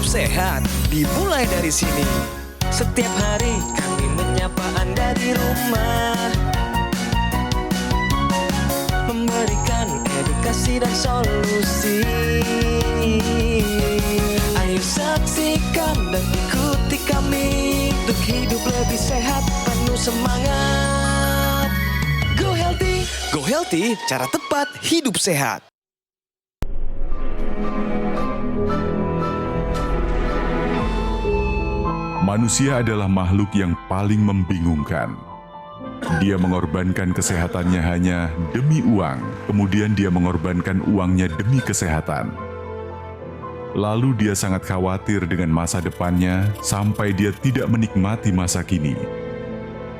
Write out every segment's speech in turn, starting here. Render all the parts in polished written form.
hidup sehat dimulai dari sini. Setiap hari kami menyapa Anda di rumah, memberikan edukasi dan solusi. Ayo saksikan dan ikuti kami untuk hidup lebih sehat, penuh semangat. Go Healthy, cara tepat hidup sehat. Manusia adalah makhluk yang paling membingungkan. Dia mengorbankan kesehatannya hanya demi uang, kemudian dia mengorbankan uangnya demi kesehatan. Lalu dia sangat khawatir dengan masa depannya sampai dia tidak menikmati masa kini.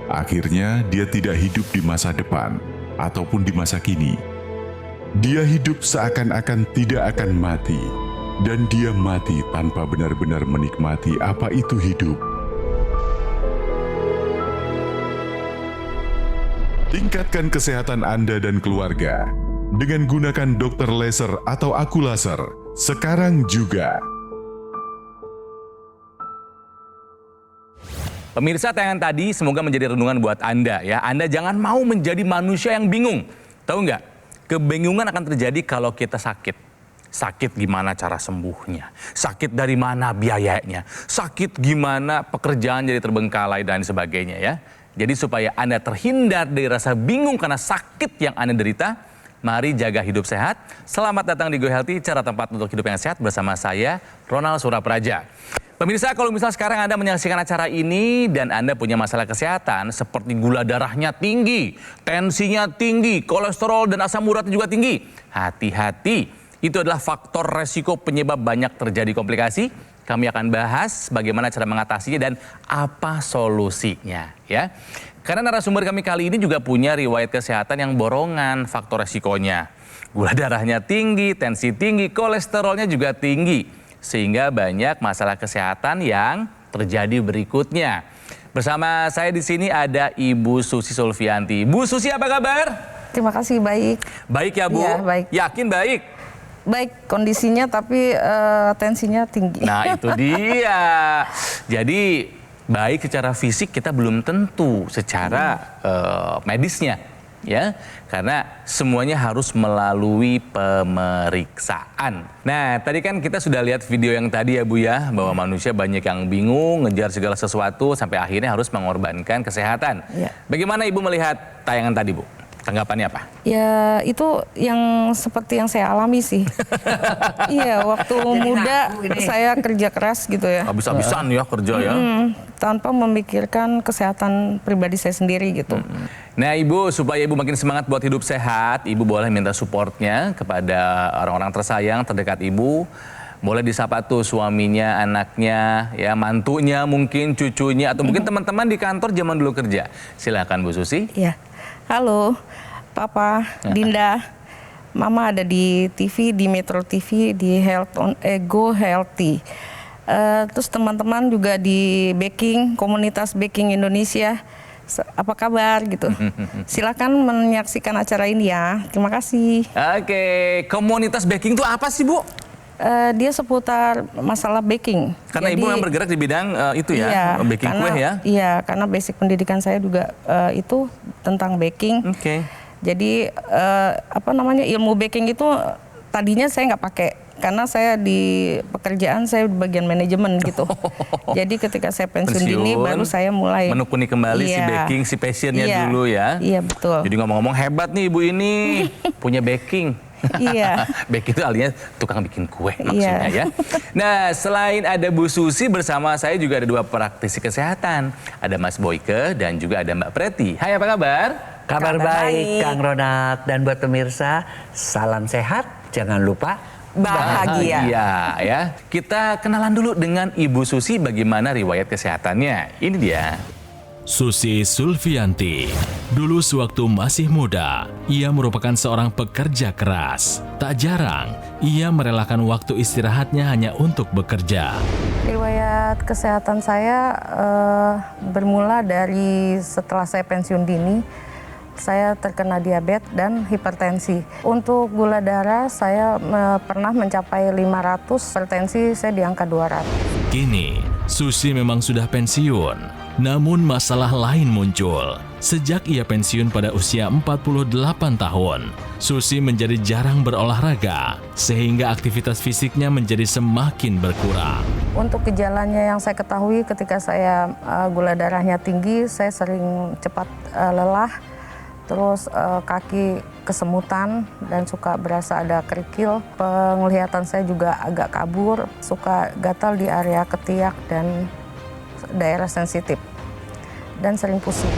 Akhirnya dia tidak hidup di masa depan ataupun di masa kini. Dia hidup seakan-akan tidak akan mati. Dan dia mati tanpa benar-benar menikmati apa itu hidup. Tingkatkan kesehatan Anda dan keluarga dengan gunakan Dr. Laser atau Aku Laser sekarang juga. Pemirsa, tayangan tadi semoga menjadi renungan buat Anda ya. Anda jangan mau menjadi manusia yang bingung. Tahu nggak? Kebingungan akan terjadi kalau kita sakit. Sakit gimana cara sembuhnya? Sakit dari mana biayanya? Sakit gimana pekerjaan jadi terbengkalai dan sebagainya ya. Jadi supaya Anda terhindar dari rasa bingung karena sakit yang Anda derita, mari jaga hidup sehat. Selamat datang di Go Healthy, cara tempat untuk hidup yang sehat bersama saya, Ronald Surapraja. Pemirsa, kalau misal sekarang Anda menyaksikan acara ini dan Anda punya masalah kesehatan seperti gula darahnya tinggi, tensinya tinggi, kolesterol dan asam uratnya juga tinggi, hati-hati. Itu adalah faktor resiko penyebab banyak terjadi komplikasi. Kami akan bahas bagaimana cara mengatasinya dan apa solusinya ya. Karena narasumber kami kali ini juga punya riwayat kesehatan yang borongan faktor resikonya. Gula darahnya tinggi, tensi tinggi, kolesterolnya juga tinggi. Sehingga banyak masalah kesehatan yang terjadi berikutnya. Bersama saya di sini ada Ibu Susi Sulfianti. Bu Susi, apa kabar? Terima kasih, baik. Baik ya Bu? Ya, baik. Yakin baik? Baik kondisinya tapi tensinya tinggi. Nah itu dia. Jadi baik secara fisik kita belum tentu secara medisnya ya. Karena semuanya harus melalui pemeriksaan. Nah tadi kan kita sudah lihat video yang tadi ya Bu ya. Bahwa manusia banyak yang bingung ngejar segala sesuatu sampai akhirnya harus mengorbankan kesehatan. Ya. Bagaimana Ibu melihat tayangan tadi Bu? Tanggapannya apa? Ya itu yang seperti yang saya alami sih. Iya, waktu muda saya kerja keras gitu ya. Habis-habisan ya kerja ya. Tanpa memikirkan kesehatan pribadi saya sendiri gitu. Nah Ibu, supaya Ibu makin semangat buat hidup sehat, Ibu boleh minta supportnya kepada orang-orang tersayang terdekat Ibu. Boleh disapa tuh suaminya, anaknya, ya mantunya, mungkin cucunya, atau mungkin teman-teman di kantor zaman dulu kerja. Silakan Bu Susi. Iya. Halo, Papa, Dinda, Mama ada di TV, di Metro TV, di Go Healthy. Terus teman-teman juga di Baking, komunitas Baking Indonesia. Apa kabar gitu? Silakan menyaksikan acara ini ya. Terima kasih. Oke, komunitas baking itu apa sih Bu? Dia seputar masalah baking. Karena Ibu yang bergerak di bidang itu ya, iya, baking kue ya? Iya, karena basic pendidikan saya juga itu tentang baking. Oke. Jadi ilmu baking itu tadinya saya nggak pakai. Karena saya di pekerjaan saya di bagian manajemen gitu. Jadi ketika saya pensiun dini baru saya mulai menekuni kembali si baking, si passionnya dulu ya. Iya betul. Jadi ngomong-ngomong hebat nih Ibu ini punya baking. Iya. Baking itu artinya tukang bikin kue maksudnya ya. Nah selain ada Bu Susi, bersama saya juga ada dua praktisi kesehatan. Ada Mas Boyke dan juga ada Mbak Preti. Hai, apa kabar? Kabar baik Kang Ronald, dan buat pemirsa salam sehat, jangan lupa bahagia ya. Kita kenalan dulu dengan Ibu Susi, bagaimana riwayat kesehatannya. Ini dia. Susi Sulfianti. Dulu sewaktu masih muda, ia merupakan seorang pekerja keras. Tak jarang, ia merelakan waktu istirahatnya hanya untuk bekerja. Riwayat kesehatan saya bermula dari setelah saya pensiun dini. saya terkena diabetes dan hipertensi. Untuk gula darah saya pernah mencapai 500, hipertensi saya di angka 200. Kini, Susi memang sudah pensiun. Namun masalah lain muncul. Sejak ia pensiun pada usia 48 tahun, Susi menjadi jarang berolahraga, sehingga aktivitas fisiknya menjadi semakin berkurang. Untuk gejalanya yang saya ketahui ketika saya gula darahnya tinggi, saya sering cepat lelah, terus kaki kesemutan dan suka berasa ada kerikil. Penglihatan saya juga agak kabur, suka gatal di area ketiak dan daerah sensitif, dan sering pusing.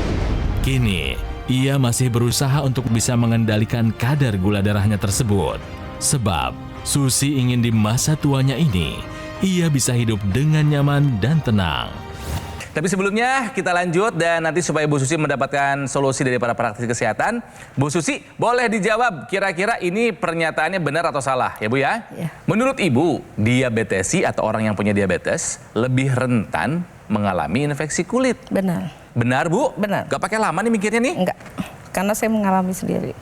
Kini, ia masih berusaha untuk bisa mengendalikan kadar gula darahnya tersebut. Sebab, Susi ingin di masa tuanya ini, ia bisa hidup dengan nyaman dan tenang. Tapi sebelumnya kita lanjut dan nanti supaya Bu Susi mendapatkan solusi dari para praktisi kesehatan, Bu Susi boleh dijawab kira-kira ini pernyataannya benar atau salah ya Bu ya? Ya. Menurut Ibu, diabetesi atau orang yang punya diabetes lebih rentan mengalami infeksi kulit. Benar. Benar Bu? Benar. Gak pakai lama nih mikirnya nih? Enggak, karena saya mengalami sendiri.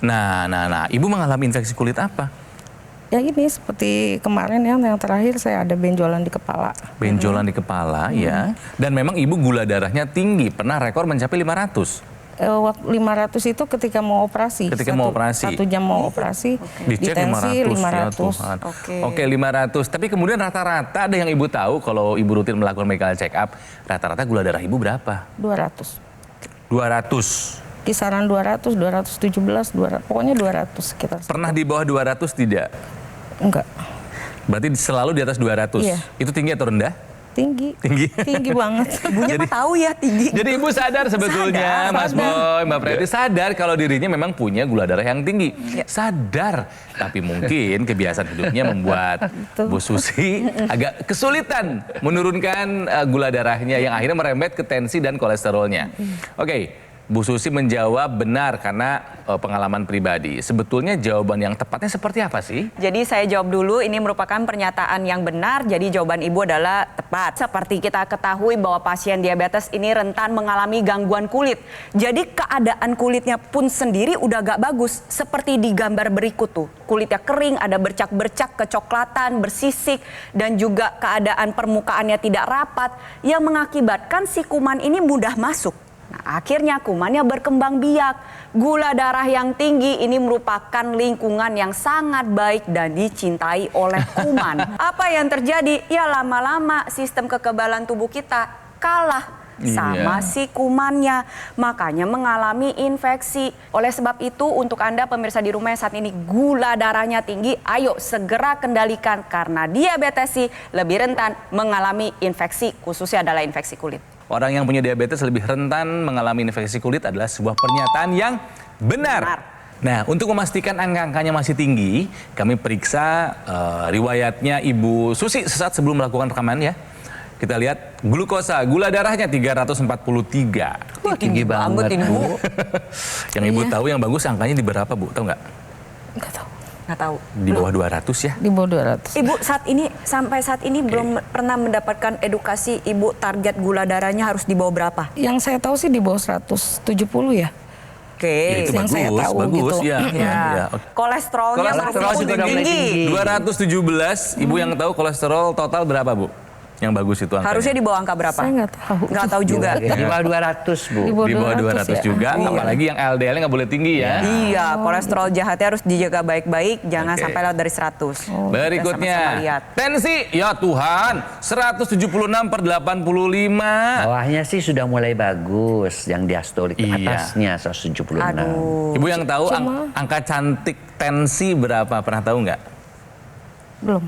Nah, Ibu mengalami infeksi kulit apa? Ya ini seperti kemarin yang terakhir saya ada benjolan di kepala. Benjolan di kepala ya. Dan memang Ibu gula darahnya tinggi, pernah rekor mencapai 500. Waktu 500 itu ketika mau operasi. Ketika mau operasi. 1 jam mau operasi, Dicek ditensi 500 ya 500. Tuhan. Oke 500. Tapi kemudian rata-rata ada yang Ibu tahu kalau Ibu rutin melakukan medical check up, rata-rata gula darah Ibu berapa? 200. 200. Kisaran 200, 217, 200, pokoknya 200 sekitar. Pernah di bawah 200 tidak? Enggak, Berarti selalu di atas 200. Iya. Itu tinggi atau rendah? tinggi. Tinggi. Tinggi banget. Ibunya mah tahu ya tinggi. Jadi Ibu sadar sebetulnya, Mas Boy, Mbak Preti sadar kalau dirinya memang punya gula darah yang tinggi. Sadar, tapi mungkin kebiasaan hidupnya membuat Bu Susi agak kesulitan menurunkan gula darahnya yang akhirnya merembet ke tensi dan kolesterolnya. Oke, Bu Susi menjawab benar karena pengalaman pribadi. Sebetulnya jawaban yang tepatnya seperti apa sih? Jadi saya jawab dulu, ini merupakan pernyataan yang benar, jadi jawaban Ibu adalah tepat. Seperti kita ketahui bahwa pasien diabetes ini rentan mengalami gangguan kulit. Jadi keadaan kulitnya pun sendiri udah gak bagus. Seperti di gambar berikut tuh, kulitnya kering, ada bercak-bercak, kecoklatan, bersisik, dan juga keadaan permukaannya tidak rapat yang mengakibatkan si kuman ini mudah masuk. Nah, akhirnya kumannya berkembang biak. Gula darah yang tinggi ini merupakan lingkungan yang sangat baik dan dicintai oleh kuman. Apa yang terjadi? Ya lama-lama sistem kekebalan tubuh kita kalah sama si kumannya. Makanya mengalami infeksi. Oleh sebab itu untuk Anda pemirsa di rumah yang saat ini gula darahnya tinggi, ayo segera kendalikan karena diabetes lebih rentan mengalami infeksi, khususnya adalah infeksi kulit. Orang yang punya diabetes lebih rentan mengalami infeksi kulit adalah sebuah pernyataan yang benar. Nah, untuk memastikan angka-angkanya masih tinggi, kami periksa riwayatnya Ibu Susi sesaat sebelum melakukan rekaman ya. Kita lihat glukosa, gula darahnya 343. Wah, tinggi banget Ibu. Yang Ibu tahu yang bagus angkanya di berapa Bu? Tahu nggak? Enggak tahu. Nggak tahu. Di bawah 200 ya? Di bawah 200. Ibu sampai saat ini belum pernah mendapatkan edukasi Ibu target gula darahnya harus di bawah berapa? Yang saya tahu sih di bawah 170 ya. Oke. Ya, itu yang saya tahu bagus gitu. ya. Ya. Oke. Kolesterolnya Kolesterol masih sudah mulai tinggi. 217, Ibu yang tahu kolesterol total berapa Bu? Yang bagus itu angkanya. Harusnya di bawah angka berapa? Saya nggak tahu. Nggak tahu juga. Di bawah 200, Bu. Di bawah 200 ya. juga, Iya. apalagi yang LDL-nya nggak boleh tinggi ya. Iya, kolesterol jahatnya harus dijaga baik-baik, jangan Oke. sampai lewat dari 100. Berikutnya, Kita sama-sama lihat. tensi, ya Tuhan, 176/85. Bawahnya sih sudah mulai bagus, yang diastolik Iya. atasnya 176. Aduh. Ibu yang tahu angka cantik tensi berapa? Pernah tahu nggak? Belum.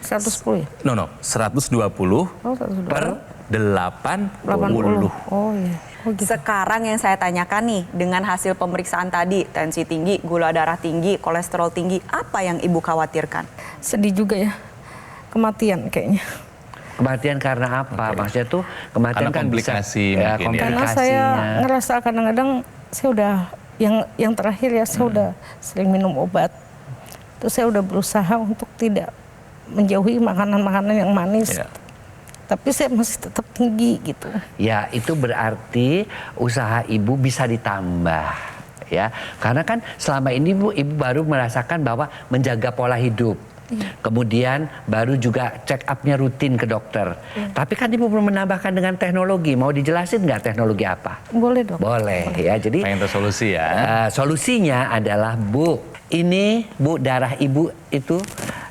110 ya? No, 120 Oh, 120. per 80. Oh iya. Oh, gitu. Sekarang yang saya tanyakan nih, dengan hasil pemeriksaan tadi, tensi tinggi, gula darah tinggi, kolesterol tinggi, apa yang Ibu khawatirkan? Sedih juga ya. Kematian kayaknya. Kematian karena apa? Maksudnya tuh kematian Karena kan komplikasi bisa, mungkin ya. Karena saya ngerasa kadang-kadang saya udah yang terakhir ya saya udah sering minum obat. Terus saya udah berusaha untuk tidak menjauhi makanan-makanan yang manis. Ya. Tapi saya masih tetap tinggi gitu. Ya, itu berarti usaha Ibu bisa ditambah. ya. Karena kan selama ini ibu baru merasakan bahwa menjaga pola hidup. Kemudian baru juga check up-nya rutin ke dokter. Tapi kan ibu belum menambahkan dengan teknologi. Mau dijelasin nggak teknologi apa? Boleh dok. Boleh ya. Jadi Pengen tahu solusi ya. solusinya adalah Bu, ini Bu darah ibu itu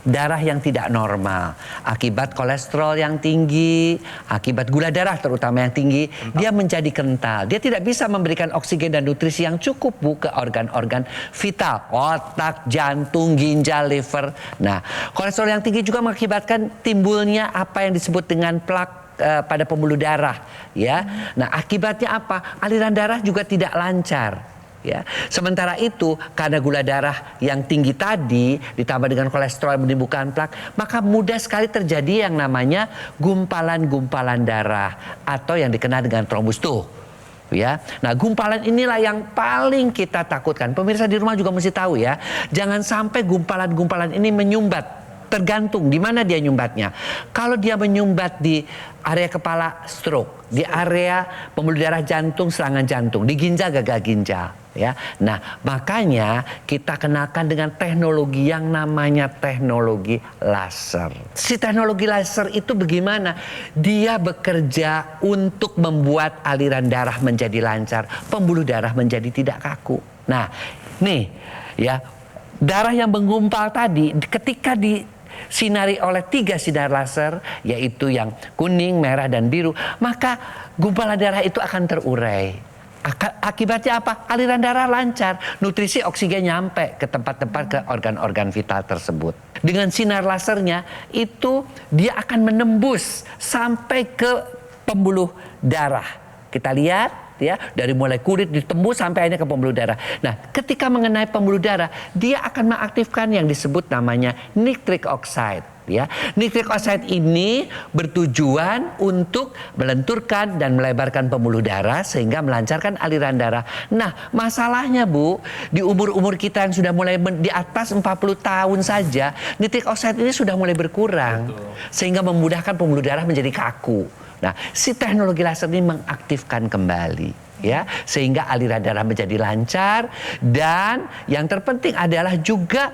darah yang tidak normal akibat kolesterol yang tinggi, akibat gula darah terutama yang tinggi, dia menjadi kental. Dia tidak bisa memberikan oksigen dan nutrisi yang cukup Bu ke organ-organ vital, otak, jantung, ginjal, liver. Nah, kolesterol yang tinggi juga mengakibatkan timbulnya apa yang disebut dengan plak pada pembuluh darah, ya. Nah, akibatnya apa? Aliran darah juga tidak lancar. Ya. Sementara itu karena gula darah yang tinggi tadi ditambah dengan kolesterol yang menimbulkan plak, maka mudah sekali terjadi yang namanya gumpalan-gumpalan darah atau yang dikenal dengan trombus tuh. Ya. Nah, gumpalan inilah yang paling kita takutkan. Pemirsa di rumah juga mesti tahu ya, jangan sampai gumpalan-gumpalan ini menyumbat. Tergantung di mana dia nyumbatnya. Kalau dia menyumbat di area kepala, stroke, di area pembuluh darah jantung, serangan jantung, di ginjal, gagal ginjal, ya. Nah, makanya kita kenalkan dengan teknologi yang namanya teknologi laser. Si teknologi laser itu bagaimana? Dia bekerja untuk membuat aliran darah menjadi lancar, pembuluh darah menjadi tidak kaku. Nah, nih, ya, darah yang menggumpal tadi ketika disinari oleh 3 sinar laser, yaitu yang kuning, merah, dan biru, maka gumpalan darah itu akan terurai. Akibatnya apa? Aliran darah lancar, nutrisi oksigen nyampe ke tempat-tempat, ke organ-organ vital tersebut. Dengan sinar lasernya itu dia akan menembus sampai ke pembuluh darah. Kita lihat ya, dari mulai kulit ditembus sampai akhirnya ke pembuluh darah. Nah, ketika mengenai pembuluh darah, dia akan mengaktifkan yang disebut namanya nitric oxide. Ya, nitric oxide ini bertujuan untuk melenturkan dan melebarkan pembuluh darah sehingga melancarkan aliran darah. Nah, masalahnya Bu, di umur-umur kita yang sudah mulai di atas 40 tahun saja, nitric oxide ini sudah mulai berkurang. Sehingga memudahkan pembuluh darah menjadi kaku. Nah, si teknologi laser ini mengaktifkan kembali. Ya, sehingga aliran darah menjadi lancar, dan yang terpenting adalah juga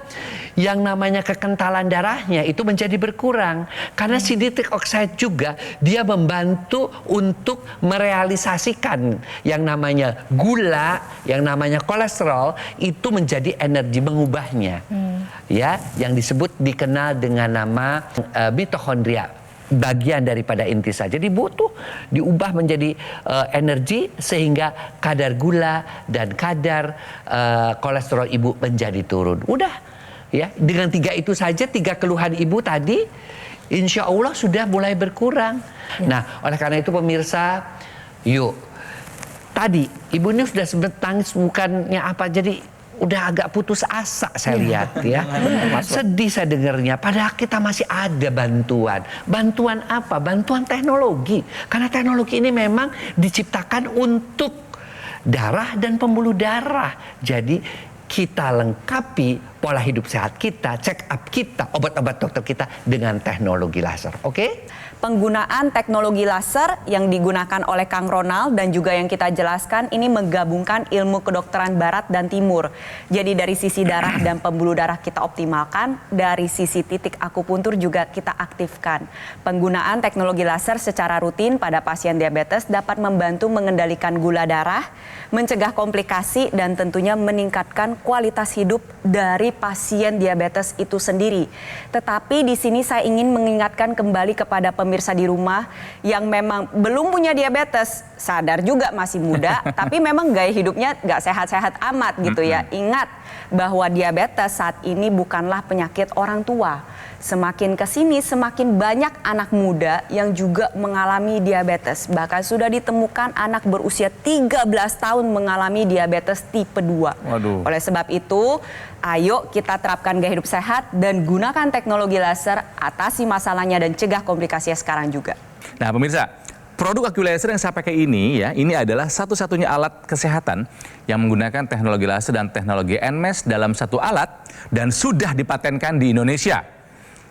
yang namanya kekentalan darahnya itu menjadi berkurang karena si nitric oxide juga dia membantu untuk merealisasikan yang namanya gula, yang namanya kolesterol itu menjadi energi, mengubahnya. Ya, yang disebut dikenal dengan nama mitokondria. Bagian daripada inti saja. Jadi butuh diubah menjadi energi sehingga kadar gula dan kadar kolesterol ibu menjadi turun. Udah ya, dengan 3 itu saja, 3 keluhan ibu tadi insya Allah sudah mulai berkurang. Nah, oleh karena itu pemirsa, yuk, tadi ibu ini sudah sempat tangis bukannya apa, jadi udah agak putus asa saya lihat ya. Sedih saya dengarnya. Padahal kita masih ada bantuan. Bantuan apa? Bantuan teknologi. Karena teknologi ini memang diciptakan untuk darah dan pembuluh darah. Jadi kita lengkapi pola hidup sehat kita, check up kita, obat-obat dokter kita dengan teknologi laser. Oke? Penggunaan teknologi laser yang digunakan oleh Kang Ronald dan juga yang kita jelaskan ini menggabungkan ilmu kedokteran barat dan timur. Jadi dari sisi darah dan pembuluh darah kita optimalkan, dari sisi titik akupuntur juga kita aktifkan. Penggunaan teknologi laser secara rutin pada pasien diabetes dapat membantu mengendalikan gula darah, mencegah komplikasi, dan tentunya meningkatkan kualitas hidup dari pasien diabetes itu sendiri. Tetapi di sini saya ingin mengingatkan kembali kepada pemirsa di rumah yang memang belum punya diabetes, sadar juga masih muda, tapi memang gaya hidupnya nggak sehat-sehat amat gitu ya. Ingat bahwa diabetes saat ini bukanlah penyakit orang tua. Semakin kesini semakin banyak anak muda yang juga mengalami diabetes. Bahkan sudah ditemukan anak berusia 13 tahun mengalami diabetes tipe 2. Waduh. Oleh sebab itu, ayo kita terapkan gaya hidup sehat dan gunakan teknologi laser, atasi masalahnya dan cegah komplikasinya sekarang juga. Nah pemirsa, produk AccuLaser yang saya pakai ini ya, ini adalah satu-satunya alat kesehatan yang menggunakan teknologi laser dan teknologi NMES dalam satu alat dan sudah dipatenkan di Indonesia.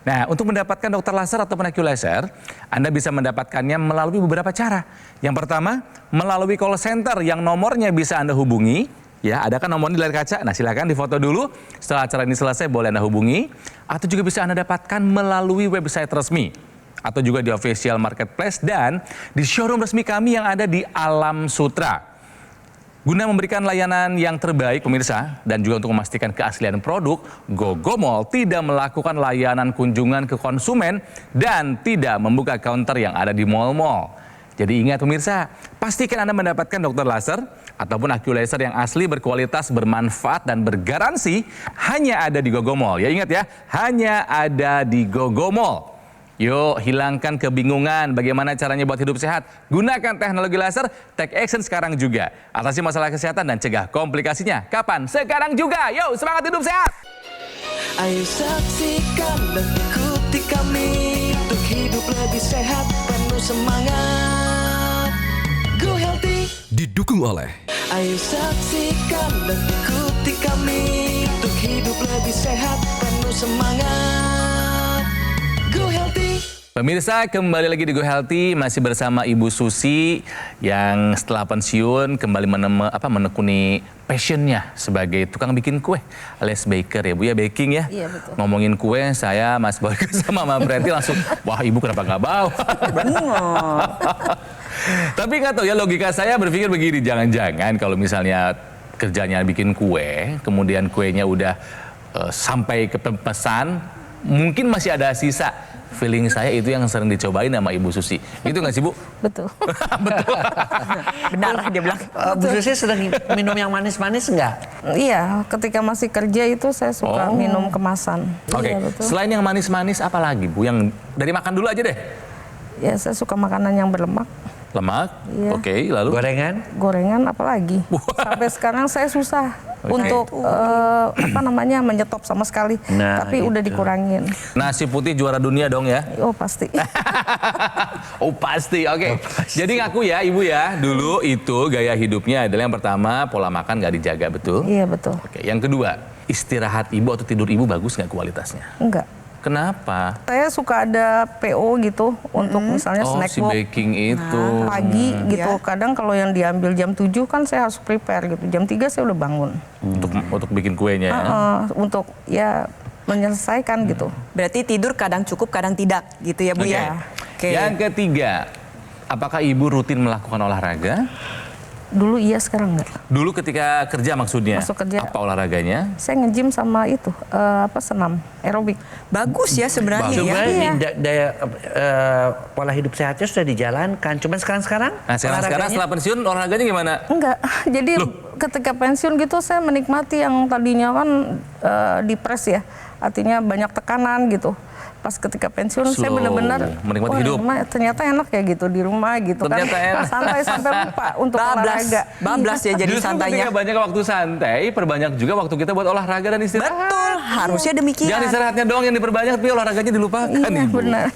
Nah, untuk mendapatkan dokter laser ataupun AccuLaser, Anda bisa mendapatkannya melalui beberapa cara. Yang pertama, melalui call center yang nomornya bisa Anda hubungi Ya, ada kan nomornya di layar kaca? Nah, silakan difoto dulu. Setelah acara ini selesai, boleh Anda hubungi. Atau juga bisa Anda dapatkan melalui website resmi. Atau juga di official marketplace dan di showroom resmi kami yang ada di Alam Sutra. Guna memberikan layanan yang terbaik pemirsa dan juga untuk memastikan keaslian produk, GoGo Mall tidak melakukan layanan kunjungan ke konsumen dan tidak membuka counter yang ada di mall-mall. Jadi ingat pemirsa, pastikan Anda mendapatkan dokter laser ataupun aku laser yang asli, berkualitas, bermanfaat dan bergaransi hanya ada di GoGo Mall. Ya ingat ya, hanya ada di GoGo Mall. Yuk, hilangkan kebingungan bagaimana caranya buat hidup sehat. Gunakan teknologi laser, take action sekarang juga. Atasi masalah kesehatan dan cegah komplikasinya. Kapan? Sekarang juga. Yuk, semangat hidup sehat! Ayo saksikan dan ikuti kami untuk hidup lebih sehat, penuh semangat. Go Healthy. Didukung oleh Ayo saksikan dan ikuti kami untuk hidup lebih sehat, penuh semangat. Go Healthy. Pemirsa, kembali lagi di Go Healthy, masih bersama Ibu Susi yang setelah pensiun kembali menekuni passionnya sebagai tukang bikin kue alias baker ya Bu ya, baking ya. Iya, betul. Ngomongin kue, saya Mas Boyke sama Mama Preti langsung, wah Ibu kenapa nggak bawa? Tapi nggak tahu ya, logika saya berpikir begini, jangan-jangan kalau misalnya kerjanya bikin kue, kemudian kuenya udah sampai ke pemesan, mungkin masih ada sisa. Feeling saya itu yang sering dicobain sama Ibu Susi. Gitu nggak sih Bu? Betul. Betul. Benar dia bilang. Bu Susi sedang minum yang manis-manis nggak? Iya, ketika masih kerja itu saya suka Oh. minum kemasan. Oke, Iya, betul. selain yang manis-manis apa lagi Bu? Yang dari makan dulu aja deh. Ya, saya suka makanan yang berlemak. Lemak, Iya. oke, lalu? Gorengan? Gorengan apalagi. Sampai sekarang saya susah untuk menyetop sama sekali. Nah, Tapi udah gitu. dikurangin. Nasi putih juara dunia dong ya? Oh pasti. Oh pasti, oke. Jadi ngaku ya Ibu ya, dulu itu gaya hidupnya adalah yang pertama pola makan nggak dijaga, betul? Iya betul. Oke, yang kedua, istirahat Ibu atau tidur Ibu bagus nggak kualitasnya? Enggak. Kenapa? Saya suka ada PO gitu untuk misalnya Oh, snack si box baking itu. pagi gitu. Ya. Kadang kalau yang diambil jam 7 kan saya harus prepare gitu. Jam 3 saya udah bangun. Untuk bikin kuenya ya. Untuk ya menyelesaikan gitu. Berarti tidur kadang cukup, kadang tidak gitu ya Bu Oke. ya. Oke. Yang ketiga, apakah Ibu rutin melakukan olahraga? Dulu iya, sekarang enggak. Dulu ketika kerja maksudnya? Masuk kerja. Apa olahraganya? Saya nge-gym sama itu, senam, aerobik. Bagus ya sebenarnya ya. Sebenarnya Iya. daya pola hidup sehatnya sudah dijalankan. Cuman sekarang Nah sekarang olahraganya- setelah pensiun olahraganya gimana? Enggak, jadi ketika pensiun gitu saya menikmati yang tadinya kan depres ya. Artinya banyak tekanan gitu. Pas ketika pensiun saya Slow, benar-benar menikmati hidup. ternyata enak ya gitu di rumah gitu Ternyata kan. enak. Santai sampai lupa untuk olahraga. Bablas ya jadi Justru santainya. ketika banyak waktu santai, perbanyak juga waktu kita buat olahraga dan istirahat. Betul, harusnya demikian. Jangan istirahatnya doang yang diperbanyak, tapi olahraganya dilupakan. Iya, Ibu. benar.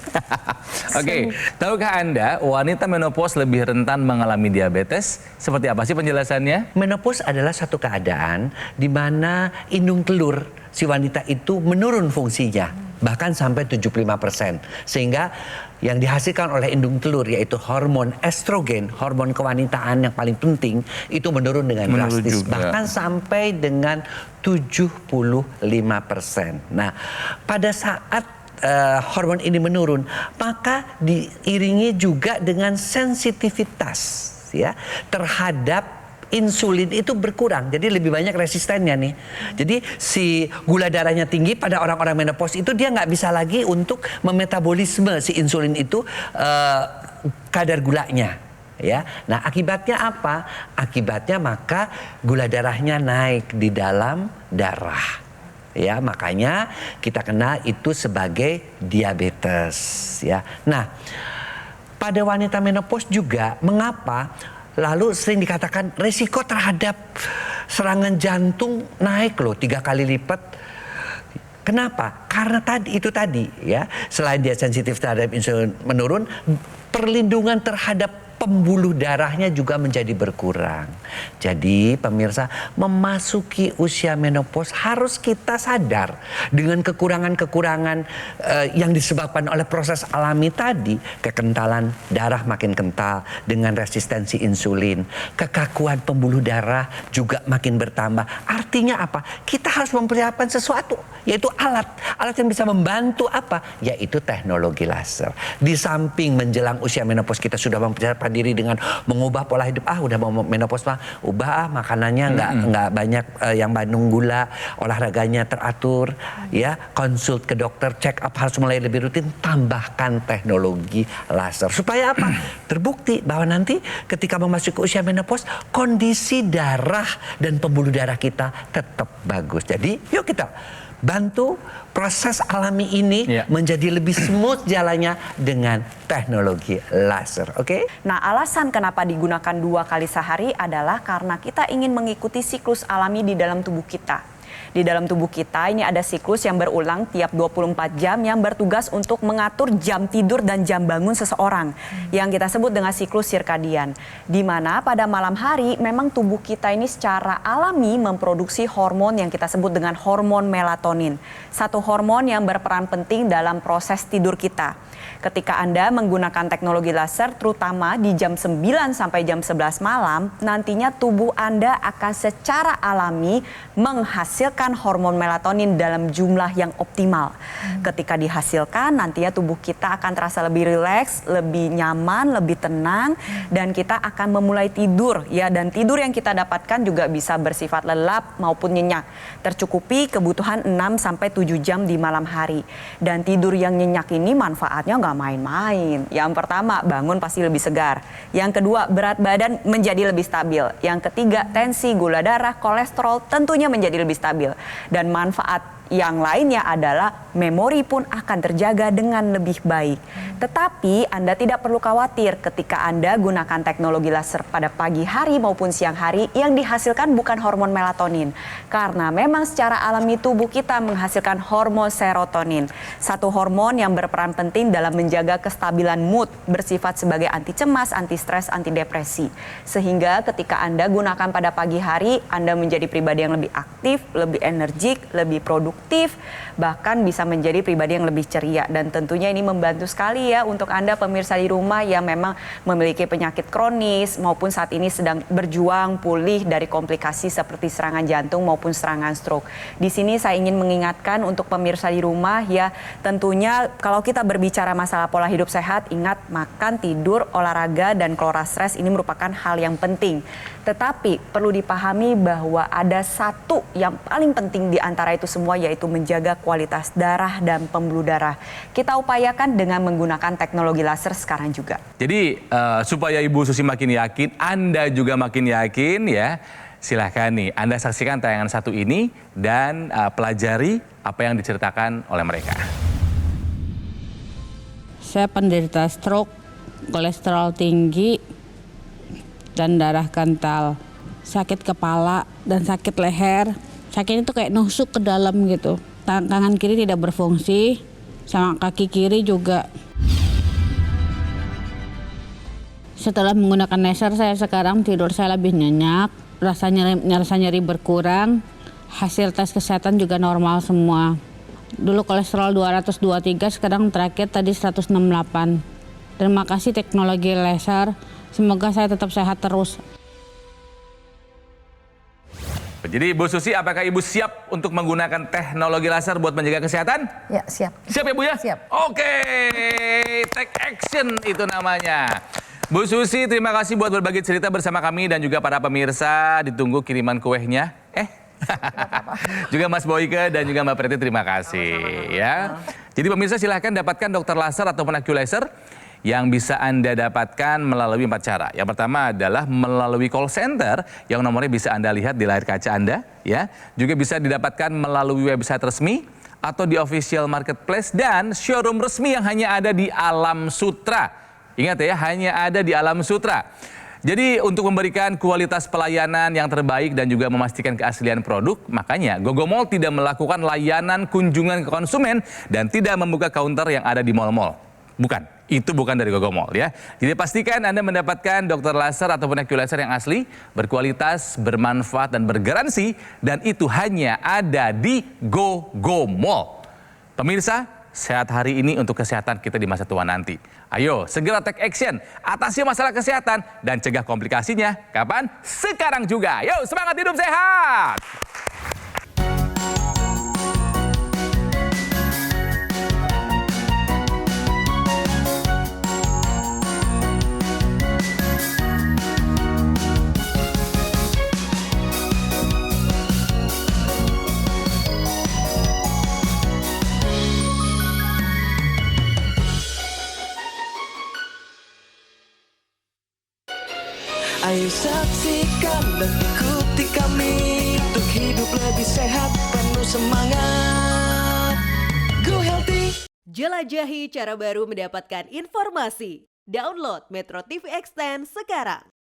Oke, tahukah Anda wanita menopause lebih rentan mengalami diabetes? Seperti apa sih penjelasannya? Menopause adalah satu keadaan di mana indung telur si wanita itu menurun fungsinya. Bahkan sampai 75%. Sehingga yang dihasilkan oleh indung telur yaitu hormon estrogen, hormon kewanitaan yang paling penting, itu menurun dengan Menurun drastis. juga. Bahkan sampai dengan 75%. Nah, pada saat hormon ini menurun, maka diiringi juga dengan sensitivitas ya terhadap insulin itu berkurang, jadi lebih banyak resistennya nih. Jadi si gula darahnya tinggi pada orang-orang menopause itu dia nggak bisa lagi untuk memetabolisme si insulin itu kadar gulanya. Ya, nah akibatnya apa? Akibatnya maka gula darahnya naik di dalam darah. Ya, makanya kita kenal itu sebagai diabetes. Ya, nah pada wanita menopause juga mengapa? Lalu sering dikatakan resiko terhadap serangan jantung naik loh 3 kali lipat. Kenapa? Karena itu tadi ya, selain dia sensitif terhadap insulin menurun, perlindungan terhadap pembuluh darahnya juga menjadi berkurang. Jadi pemirsa, memasuki usia menopause harus kita sadar dengan kekurangan-kekurangan yang disebabkan oleh proses alami tadi. Kekentalan darah makin kental dengan resistensi insulin. Kekakuan pembuluh darah juga makin bertambah. Artinya apa? Kita harus mempersiapkan sesuatu, yaitu alat yang bisa membantu apa? Yaitu teknologi laser. Di samping menjelang usia menopause kita sudah mempersiapkan diri dengan mengubah pola hidup. Udah mau menopause mah, ubah makanannya nggak banyak yang bandung gula, olahraganya teratur, ya, konsult ke dokter, check up harus mulai lebih rutin, tambahkan teknologi laser. Supaya apa? Terbukti bahwa nanti ketika memasuki usia menopause, kondisi darah dan pembuluh darah kita tetap bagus. Jadi yuk kita bantu proses alami ini menjadi lebih smooth jalannya dengan teknologi laser. Oke? Nah, alasan kenapa digunakan 2 kali sehari adalah karena kita ingin mengikuti siklus alami di dalam tubuh kita. Di dalam tubuh kita ini ada siklus yang berulang tiap 24 jam yang bertugas untuk mengatur jam tidur dan jam bangun seseorang yang kita sebut dengan siklus sirkadian. Di mana pada malam hari memang tubuh kita ini secara alami memproduksi hormon yang kita sebut dengan hormon melatonin. Satu hormon yang berperan penting dalam proses tidur kita. Ketika Anda menggunakan teknologi laser terutama di jam 9 sampai jam 11 malam, nantinya tubuh Anda akan secara alami menghasilkan hormon melatonin dalam jumlah yang optimal. Ketika dihasilkan, nantinya tubuh kita akan terasa lebih rileks, lebih nyaman, lebih tenang, dan kita akan memulai tidur, ya. Dan tidur yang kita dapatkan juga bisa bersifat lelap maupun nyenyak, tercukupi kebutuhan 6 sampai 7 jam di malam hari. Dan tidur yang nyenyak ini manfaatnya nggak main-main. Yang pertama, bangun pasti lebih segar. Yang kedua, berat badan menjadi lebih stabil. Yang ketiga, tensi, gula darah, kolesterol tentunya menjadi lebih stabil. Dan manfaat yang lainnya adalah memori pun akan terjaga dengan lebih baik. Tetapi Anda tidak perlu khawatir ketika Anda gunakan teknologi laser pada pagi hari maupun siang hari, yang dihasilkan bukan hormon melatonin. Karena memang secara alami tubuh kita menghasilkan hormon serotonin. Satu hormon yang berperan penting dalam menjaga kestabilan mood, bersifat sebagai anti cemas, anti stres, anti depresi. Sehingga ketika Anda gunakan pada pagi hari, Anda menjadi pribadi yang lebih aktif, lebih energik, lebih produktif, bahkan bisa menjadi pribadi yang lebih ceria. Dan tentunya ini membantu sekali ya untuk Anda pemirsa di rumah yang memang memiliki penyakit kronis maupun saat ini sedang berjuang pulih dari komplikasi seperti serangan jantung maupun serangan stroke. Di sini saya ingin mengingatkan untuk pemirsa di rumah ya, tentunya kalau kita berbicara masalah pola hidup sehat, ingat makan, tidur, olahraga, dan kelola stres ini merupakan hal yang penting. Tetapi perlu dipahami bahwa ada satu yang paling penting di antara itu semua, yaitu menjaga kualitas darah dan pembuluh darah. Kita upayakan dengan menggunakan teknologi laser sekarang juga. Jadi supaya Ibu Susi makin yakin, Anda juga makin yakin ya, silahkan nih Anda saksikan tayangan satu ini dan pelajari apa yang diceritakan oleh mereka. Saya penderita stroke, kolesterol tinggi, dan darah kental, sakit kepala dan sakit leher. Sakit itu kayak nusuk ke dalam gitu. Tangan kiri tidak berfungsi, sama kaki kiri juga. Setelah menggunakan laser, saya sekarang tidur saya lebih nyenyak, rasa nyeri berkurang, hasil tes kesehatan juga normal semua. Dulu kolesterol 223, sekarang terakhir tadi 168. Terima kasih teknologi laser. Semoga saya tetap sehat terus. Jadi Bu Susi, apakah Ibu siap untuk menggunakan teknologi laser buat menjaga kesehatan? Ya, siap. Siap ya Bu ya? Siap. Oke, take action itu namanya. Bu Susi, terima kasih buat berbagi cerita bersama kami dan juga para pemirsa. Ditunggu kiriman kuehnya. Juga Mas Boyke dan juga Mbak Preti, terima kasih. Ya. Jadi pemirsa silahkan dapatkan dokter laser atau AQ laser yang bisa Anda dapatkan melalui 4 cara. Yang pertama adalah melalui call center yang nomornya bisa Anda lihat di layar kaca Anda, ya. Juga bisa didapatkan melalui website resmi atau di official marketplace dan showroom resmi yang hanya ada di Alam Sutra. Ingat ya, hanya ada di Alam Sutra. Jadi untuk memberikan kualitas pelayanan yang terbaik dan juga memastikan keaslian produk, makanya Gogo Mall tidak melakukan layanan kunjungan ke konsumen dan tidak membuka counter yang ada di mal-mal. Bukan. Itu bukan dari Gogomol ya. Jadi pastikan Anda mendapatkan dokter laser ataupun laser yang asli, berkualitas, bermanfaat dan bergaransi, dan itu hanya ada di Gogomol. Pemirsa, sehat hari ini untuk kesehatan kita di masa tua nanti. Ayo segera take action, atasi masalah kesehatan dan cegah komplikasinya. Kapan? Sekarang juga. Yuk semangat hidup sehat. Ayo saksikan dan ikuti kami untuk hidup lebih sehat, penuh semangat. Go Healthy. Jelajahi cara baru mendapatkan informasi. Download Metro TV Extend sekarang.